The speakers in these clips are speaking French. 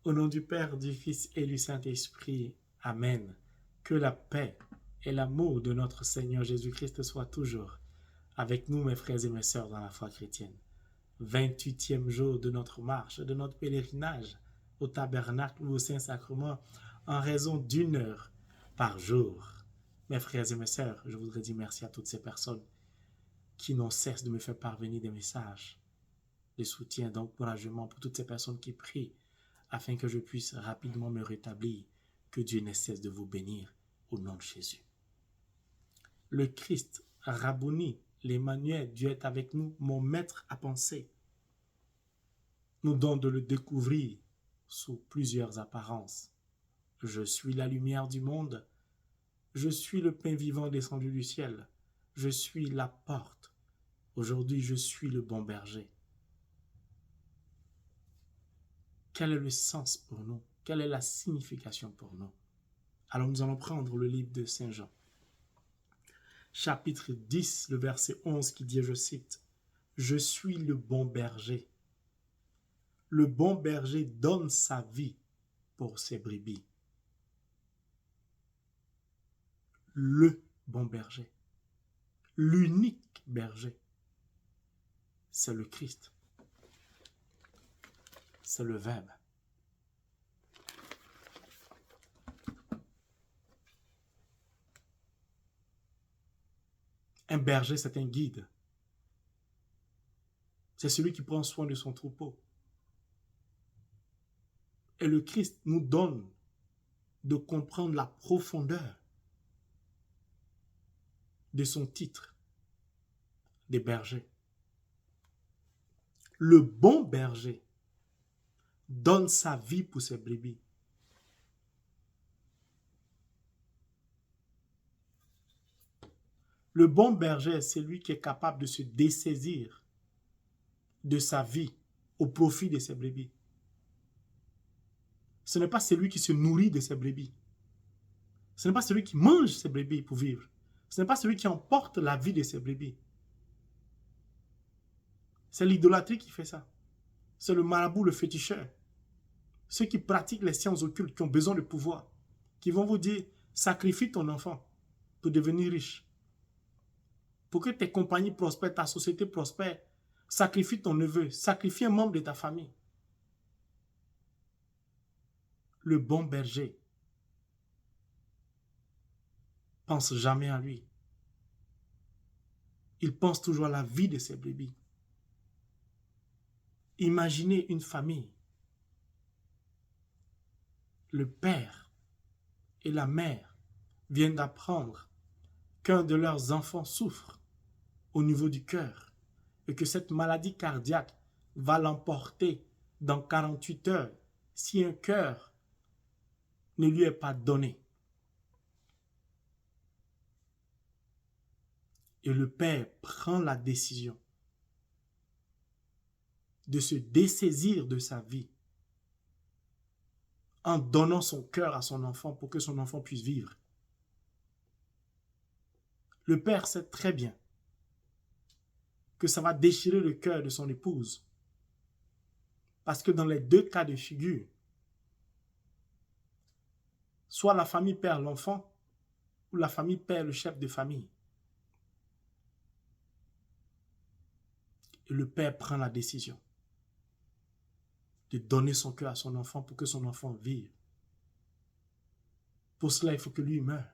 Au nom du Père, du Fils et du Saint-Esprit. Amen. Que la paix et l'amour de notre Seigneur Jésus-Christ soient toujours avec nous, mes frères et mes sœurs, dans la foi chrétienne. 28e jour de notre marche, de notre pèlerinage au tabernacle ou au Saint-Sacrement, en raison d'une heure par jour. Mes frères et mes sœurs, je voudrais dire merci à toutes ces personnes qui n'ont cesse de me faire parvenir des messages de soutien, d'encouragement pour toutes ces personnes qui prient afin que je puisse rapidement me rétablir. Que Dieu ne cesse de vous bénir au nom de Jésus. Le Christ, Rabboni, l'Emmanuel, Dieu est avec nous, mon maître à penser, nous donne de le découvrir sous plusieurs apparences. Je suis la lumière du monde, je suis le pain vivant descendu du ciel, je suis la porte. Aujourd'hui, je suis le bon berger. Quel est le sens pour nous? Quelle est la signification pour nous? Alors nous allons prendre le livre de Saint Jean, chapitre 10, le verset 11 qui dit, je cite, « Je suis le bon berger. Le bon berger donne sa vie pour ses brebis. » Le bon berger, l'unique berger, c'est le Christ. C'est le Verbe. Un berger, c'est un guide. C'est celui qui prend soin de son troupeau. Et le Christ nous donne de comprendre la profondeur de son titre de berger. Le bon berger donne sa vie pour ses brebis. Le bon berger est celui qui est capable de se dessaisir de sa vie au profit de ses brebis. Ce n'est pas celui qui se nourrit de ses brebis. Ce n'est pas celui qui mange ses brebis pour vivre. Ce n'est pas celui qui emporte la vie de ses brebis. C'est l'idolâtrie qui fait ça. C'est le marabout, le féticheur. Ceux qui pratiquent les sciences occultes, qui ont besoin de pouvoir, qui vont vous dire, sacrifie ton enfant pour devenir riche. Pour que tes compagnies prospèrent, ta société prospère, sacrifie ton neveu, sacrifie un membre de ta famille. Le bon berger pense jamais à lui. Il pense toujours à la vie de ses brebis. Imaginez une famille. Le père et la mère viennent d'apprendre qu'un de leurs enfants souffre au niveau du cœur et que cette maladie cardiaque va l'emporter dans 48 heures si un cœur ne lui est pas donné. Et le père prend la décision de se dessaisir de sa vie en donnant son cœur à son enfant pour que son enfant puisse vivre. Le père sait très bien que ça va déchirer le cœur de son épouse. Parce que dans les deux cas de figure, soit la famille perd l'enfant, ou la famille perd le chef de famille. Et le père prend la décision de donner son cœur à son enfant pour que son enfant vive. Pour cela, il faut que lui meure.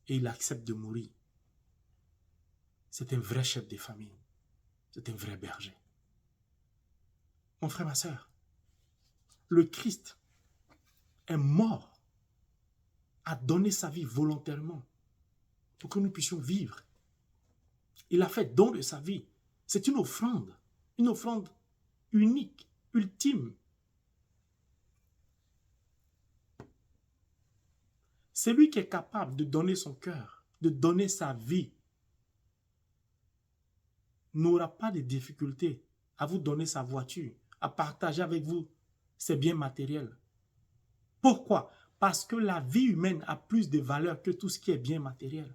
Et il accepte de mourir. C'est un vrai chef de famille. C'est un vrai berger. Mon frère, ma soeur, le Christ est mort, a donné sa vie volontairement pour que nous puissions vivre. Il a fait don de sa vie. C'est une offrande unique, ultime. Celui qui est capable de donner son cœur, de donner sa vie, n'aura pas de difficulté à vous donner sa voiture, à partager avec vous ses biens matériels. Pourquoi? Parce que la vie humaine a plus de valeur que tout ce qui est bien matériel.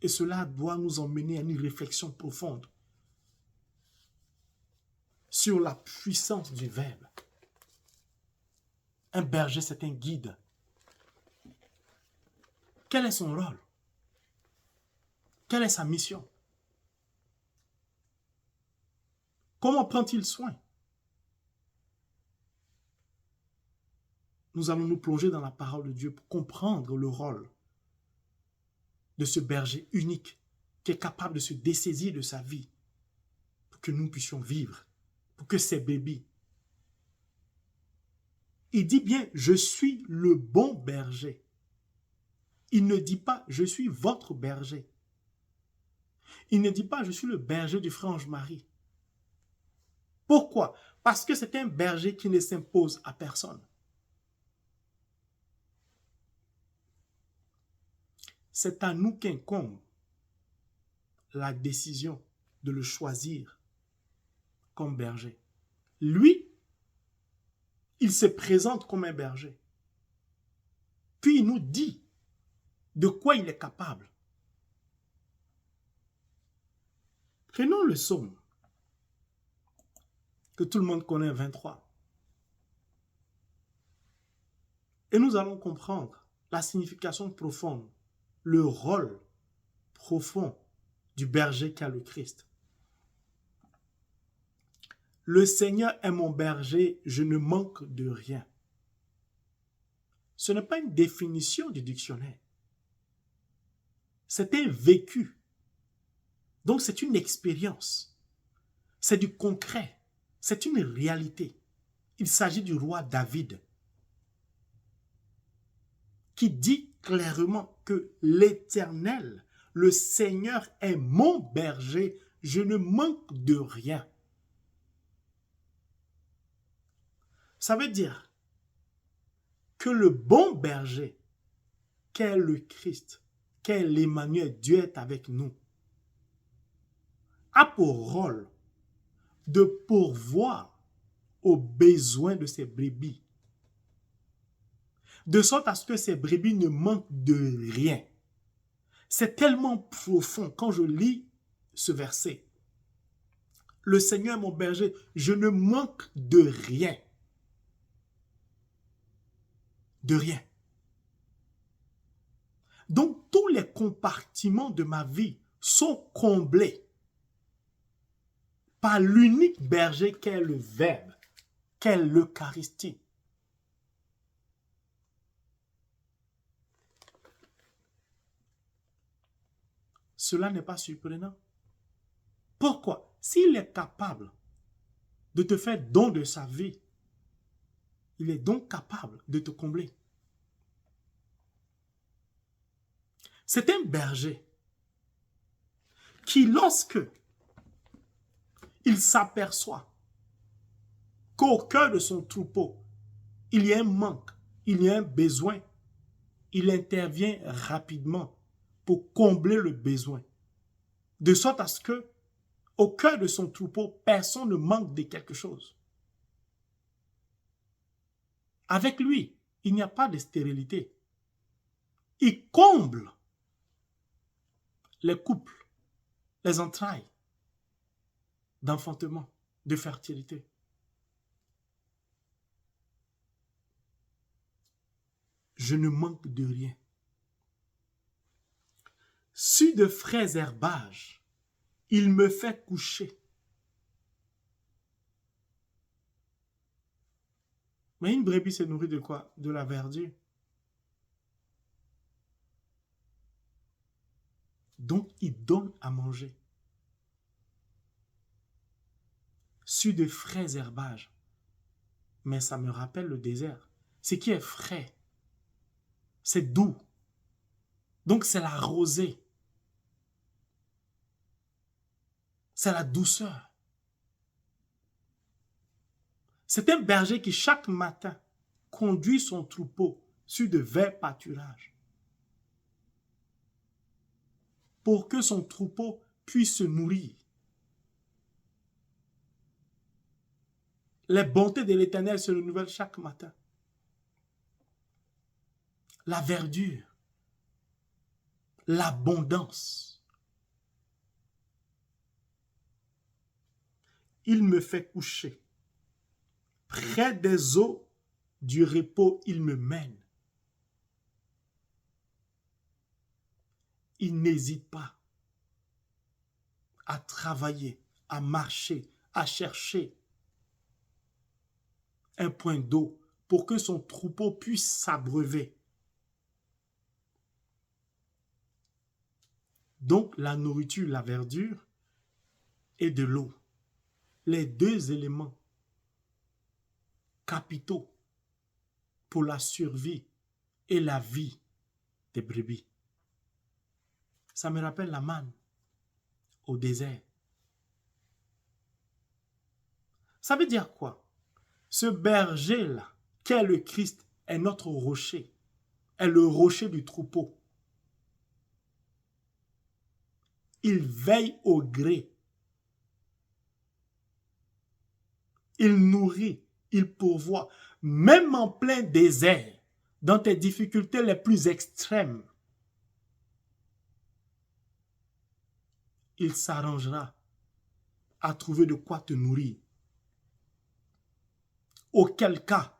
Et cela doit nous emmener à une réflexion profonde. sur la puissance du Verbe. Un berger, c'est un guide. Quel est son rôle? Quelle est sa mission? Comment prend-il soin? Nous allons nous plonger dans la parole de Dieu pour comprendre le rôle de ce berger unique qui est capable de se dessaisir de sa vie pour que nous puissions vivre, pour que ces bébés. Il dit bien, je suis le bon berger. Il ne dit pas, je suis votre berger. Il ne dit pas, je suis le berger du frère Ange-Marie. Pourquoi? Parce que c'est un berger qui ne s'impose à personne. C'est à nous qu'incombe la décision de le choisir comme berger. Lui, il se présente comme un berger. Puis il nous dit de quoi il est capable. Prenons le psaume que tout le monde connaît, 23. Et nous allons comprendre la signification profonde, le rôle profond du berger qu'a le Christ. Le Seigneur est mon berger, je ne manque de rien. Ce n'est pas une définition du dictionnaire. C'est un vécu. Donc c'est une expérience. C'est du concret. C'est une réalité. Il s'agit du roi David qui dit clairement que l'Éternel, le Seigneur est mon berger, je ne manque de rien. Ça veut dire que le bon berger, qu'est le Christ, qu'est l'Emmanuel, Dieu est avec nous, a pour rôle de pourvoir aux besoins de ses brebis, de sorte à ce que ces brebis ne manquent de rien. C'est tellement profond quand je lis ce verset. Le Seigneur est mon berger, je ne manque de rien. De rien. Donc, tous les compartiments de ma vie sont comblés par l'unique berger qu'est le Verbe, qu'est l'Eucharistie. Cela n'est pas surprenant. Pourquoi? S'il est capable de te faire don de sa vie, il est donc capable de te combler. C'est un berger qui, lorsque il s'aperçoit qu'au cœur de son troupeau, il y a un manque, il y a un besoin, il intervient rapidement pour combler le besoin, de sorte à ce que, au cœur de son troupeau, personne ne manque de quelque chose. Avec lui, il n'y a pas de stérilité. Il comble les couples, les entrailles d'enfantement, de fertilité. Je ne manque de rien. Sur de frais herbages, il me fait coucher. Mais une brebis se nourrit de quoi? De la verdure. Donc, il donne à manger. Sur de frais herbages. Mais ça me rappelle le désert. Ce qui est frais, c'est doux. Donc, c'est la rosée. C'est la douceur. C'est un berger qui, chaque matin, conduit son troupeau sur de verts pâturages pour que son troupeau puisse se nourrir. Les bontés de l'Éternel se renouvellent chaque matin. La verdure, l'abondance. il me fait coucher. Près des eaux du repos, il me mène. Il n'hésite pas à travailler, à marcher, à chercher un point d'eau pour que son troupeau puisse s'abreuver. Donc, la nourriture, la verdure et de l'eau, les deux éléments capitaux pour la survie et la vie des brebis. Ça me rappelle la manne au désert. Ça veut dire quoi? Ce berger-là, qu'est le Christ, est notre rocher, est le rocher du troupeau. Il veille au gré. Il nourrit, il pourvoit, même en plein désert, dans tes difficultés les plus extrêmes. Il s'arrangera à trouver de quoi te nourrir. Auquel cas,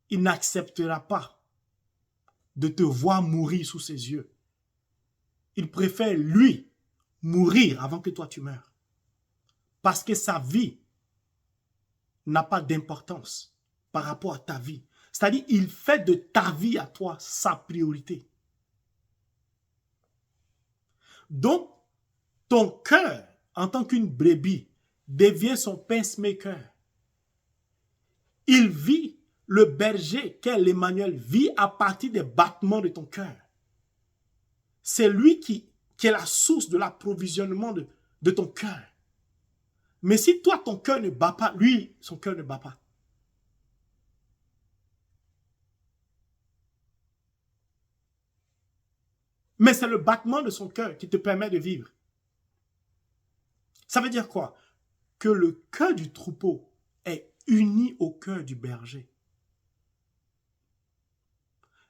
il n'acceptera pas de te voir mourir sous ses yeux. Il préfère, lui, mourir avant que toi tu meurs. Parce que sa vie n'a pas d'importance par rapport à ta vie. C'est-à-dire, il fait de ta vie à toi sa priorité. Donc, ton cœur, en tant qu'une brebis, devient son pacemaker. Il vit, le berger, qu'est l'Emmanuel, vit à partir des battements de ton cœur. C'est lui qui est la source de l'approvisionnement de ton cœur. Mais si toi, ton cœur ne bat pas, lui, son cœur ne bat pas. Mais c'est le battement de son cœur qui te permet de vivre. Ça veut dire quoi? Que le cœur du troupeau est uni au cœur du berger.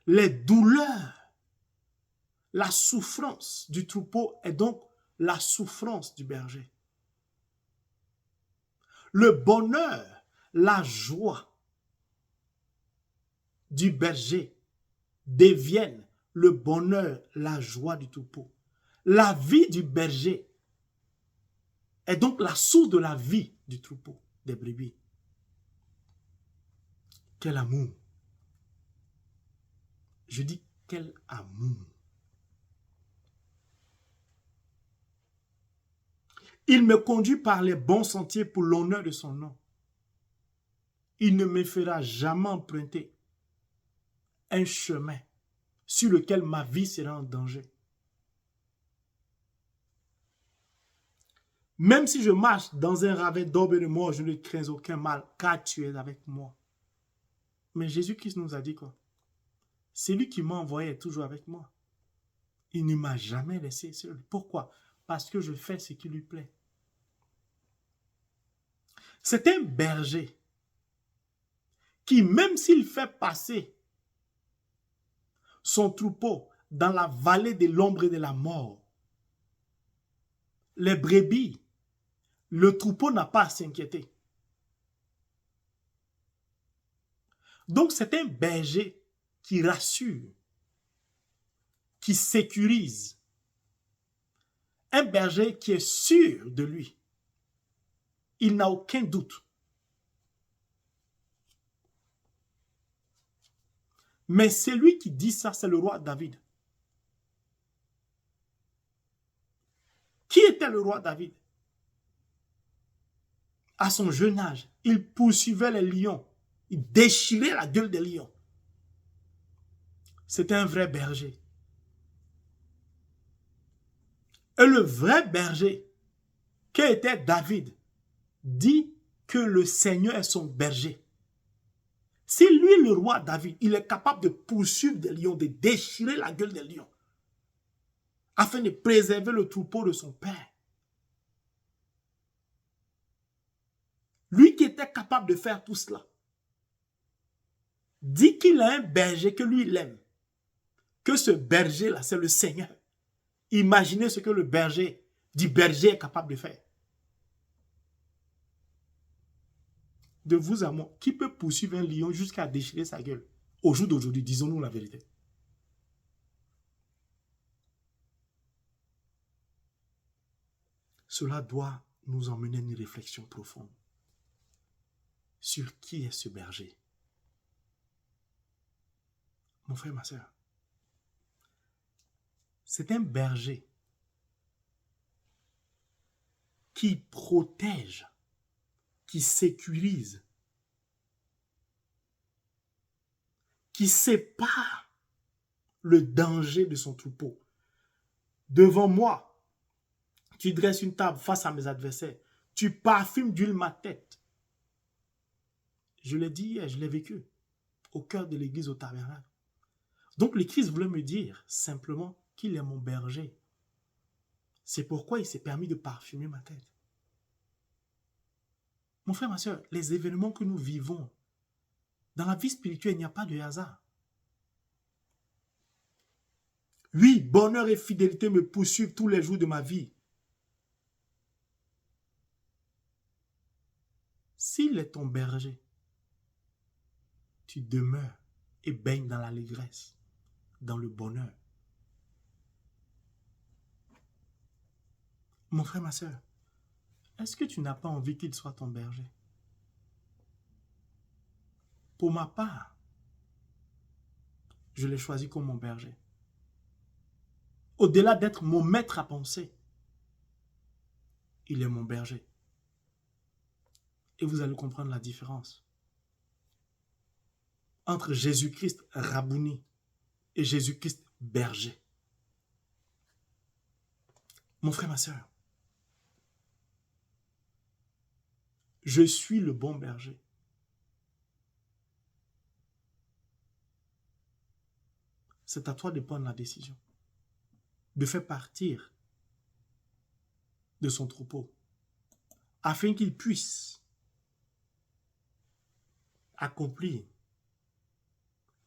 Les douleurs, la souffrance du troupeau est donc la souffrance du berger. Le bonheur, la joie du berger deviennent le bonheur, la joie du troupeau. La vie du berger est donc la source de la vie du troupeau, des brebis. Quel amour! Je dis quel amour! Il me conduit par les bons sentiers pour l'honneur de son nom. Il ne me fera jamais emprunter un chemin sur lequel ma vie sera en danger. Même si je marche dans un ravin d'ombre de mort, je ne crains aucun mal, car tu es avec moi. Mais Jésus-Christ nous a dit quoi? Celui qui m'a envoyé est toujours avec moi. Il ne m'a jamais laissé seul. Pourquoi? Parce que je fais ce qui lui plaît. C'est un berger qui, même s'il fait passer son troupeau dans la vallée de l'ombre et de la mort, les brebis, le troupeau n'a pas à s'inquiéter. Donc c'est un berger qui rassure, qui sécurise, un berger qui est sûr de lui. Il n'a aucun doute. Mais celui qui dit ça, c'est le roi David. Qui était le roi David? À son jeune âge, il poursuivait les lions. Il déchirait la gueule des lions. C'était un vrai berger. Et le vrai berger, qui était David, dit que le Seigneur est son berger. Si lui, le roi David, il est capable de poursuivre des lions, de déchirer la gueule des lions, afin de préserver le troupeau de son père, lui qui était capable de faire tout cela, dit qu'il a un berger que lui, il aime. Que ce berger-là, c'est le Seigneur. Imaginez ce que le berger est capable de faire. de vous à moi, qui peut poursuivre un lion jusqu'à déchirer sa gueule? Au jour d'aujourd'hui, disons-nous la vérité. Cela doit nous emmener à une réflexion profonde sur qui est ce berger. Mon frère, ma soeur, c'est un berger qui protège, qui sécurise, qui sépare le danger de son troupeau. Devant moi, tu dresses une table face à mes adversaires. Tu parfumes d'huile ma tête. Je l'ai dit et je l'ai vécu au cœur de l'église au tabernacle. Donc le Christ voulait me dire simplement qu'il est mon berger. C'est pourquoi il s'est permis de parfumer ma tête. Mon frère, ma soeur, les événements que nous vivons, dans la vie spirituelle, il n'y a pas de hasard. Oui, bonheur et fidélité me poursuivent tous les jours de ma vie. S'il est ton berger, tu demeures et baignes dans l'allégresse, dans le bonheur. Mon frère, ma soeur, est-ce que tu n'as pas envie qu'il soit ton berger? Pour ma part, je l'ai choisi comme mon berger. Au-delà d'être mon maître à penser, il est mon berger. Et vous allez comprendre la différence entre Jésus-Christ Rabouni et Jésus-Christ berger. Mon frère, ma soeur, je suis le bon berger. C'est à toi de prendre la décision, de faire partir de son troupeau, afin qu'il puisse accomplir,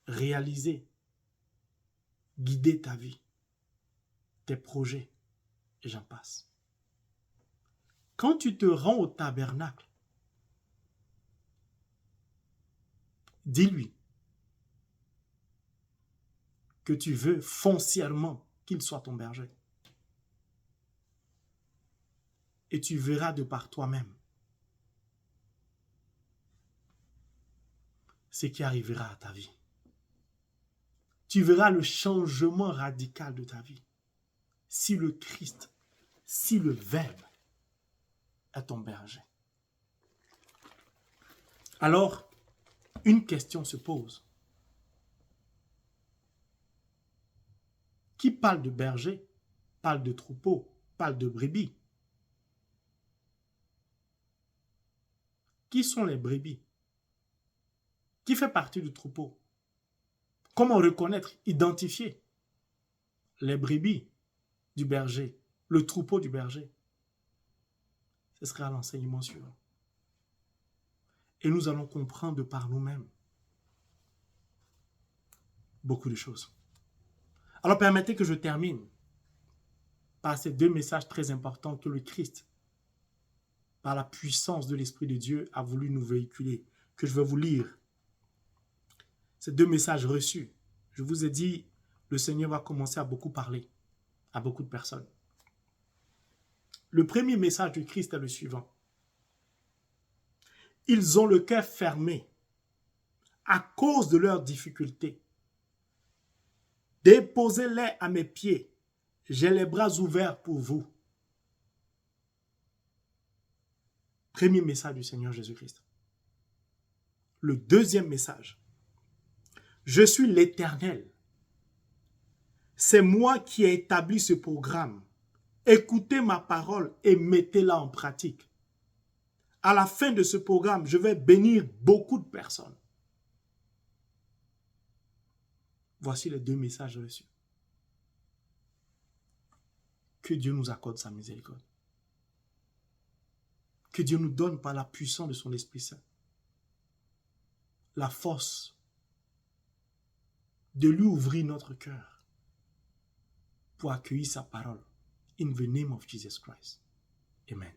réaliser, guider ta vie, tes projets, et j'en passe. Quand tu te rends au tabernacle, dis-lui que tu veux foncièrement qu'il soit ton berger. Et tu verras de par toi-même ce qui arrivera à ta vie. Tu verras le changement radical de ta vie. Si le Christ, si le Verbe est ton berger. Alors, une question se pose. Qui parle de berger, parle de troupeau, parle de brebis? Qui sont les brebis? Qui fait partie du troupeau? Comment reconnaître, identifier les brebis du berger, le troupeau du berger? Ce sera l'enseignement suivant. Et nous allons comprendre par nous-mêmes beaucoup de choses. Alors permettez que je termine par ces deux messages très importants que le Christ, par la puissance de l'Esprit de Dieu, a voulu nous véhiculer, que je vais vous lire. Ces deux messages reçus. Je vous ai dit, le Seigneur va commencer à beaucoup parler à beaucoup de personnes. Le premier message du Christ est le suivant. Ils ont le cœur fermé à cause de leurs difficultés. Déposez-les à mes pieds. J'ai les bras ouverts pour vous. Premier message du Seigneur Jésus-Christ. Le deuxième message. Je suis l'Éternel. C'est moi qui ai établi ce programme. Écoutez ma parole et mettez-la en pratique. À la fin de ce programme, je vais bénir beaucoup de personnes. Voici les deux messages reçus. Que Dieu nous accorde sa miséricorde. Que Dieu nous donne par la puissance de son Esprit Saint la force de lui ouvrir notre cœur pour accueillir sa parole. In the name of Jesus Christ. Amen.